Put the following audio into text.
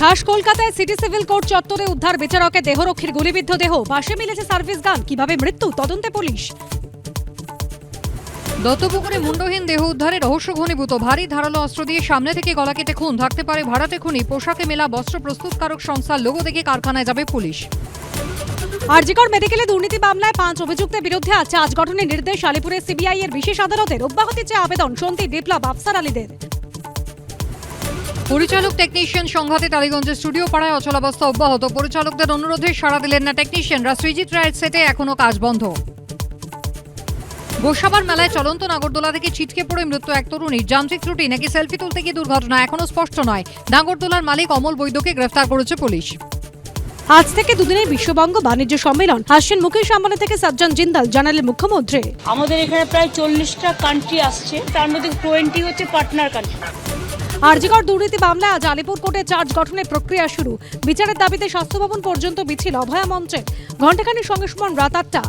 খাস কলকাতায় city civil court চত্বরে উদ্ধার বিচারকের দেহরক্ষীর গুলিবিদ্ধ দেহ, পাশে মিলেছে সার্ভিস গান। কিভাবে মৃত্যু, তদন্তে পুলিশ। দত্তপুকুরে মুন্ডহীন দেহ উদ্ধারে রহস্য ঘনীভূত। ভারী ধারালো অস্ত্র দিয়ে সামনে থেকে গলা কেটে খুন। থাকতে পারে ভাড়াটে খুনি। পোশাকে মেলা বস্ত্র প্রস্তুতকারক সংস্থার লোগো দেখে কারখানায় যাবে পুলিশ। আরজিকর মেডিকেলে দুর্নীতি মামলায় 5 অভিযুক্তের বিরুদ্ধে আজ চার্জ গঠনের নির্দেশ। আলিপুরের সিবিআই এর বিশেষ আদালতের অব্যাহতি চেয়ে আবেদন সন্তি বিপ্লব আফসার আলীদের। পরিচালক টেকনিশিয়ান সংঘাতে টালিগঞ্জের স্টুডিও পাড়ায় অচলাবস্থা অব্যাহত। পরিচালকদের অনুরোধে সাড়া দিলেন না টেকনিশিয়ানরা। সৃজিত রায়ের সেটে এখনো কাজ বন্ধ। গোসাবার মেলায় চলন্ত নাগরদোলা থেকে ছিটকে পড়ে মৃত্যু এক তরুণীর। যান্ত্রিক ত্রুটি নাকি সেলফি তুলতে গিয়ে দুর্ঘটনা এখনো স্পষ্ট নয়। নাগরদোলার মালিক অমল বৈদ্যকে গ্রেফতার করেছে পুলিশ। আজ থেকে দুদিনের বিশ্ববঙ্গ বাণিজ্য সম্মেলন। হাসছেন মুকেশ আম্বানি থেকে সজ্জন জিন্দাল, জানালেন মুখ্যমন্ত্রী। আমাদের এখানে প্রায় 40টা কান্ট্রি আসছে, তার মধ্যে 20 হচ্ছে পার্টনার কান্ট্রি। আরজিকর দুর্নীতি মামলায় আজ আলিপুর কোর্টে চার্জ গঠনের প্রক্রিয়া শুরু। বিচারের দাবিতে স্বাস্থ্য ভবন পর্যন্ত মিছিল অভয়া মঞ্চে। ঘণ্টাখানির সঙ্গে সমান রাত 8টা।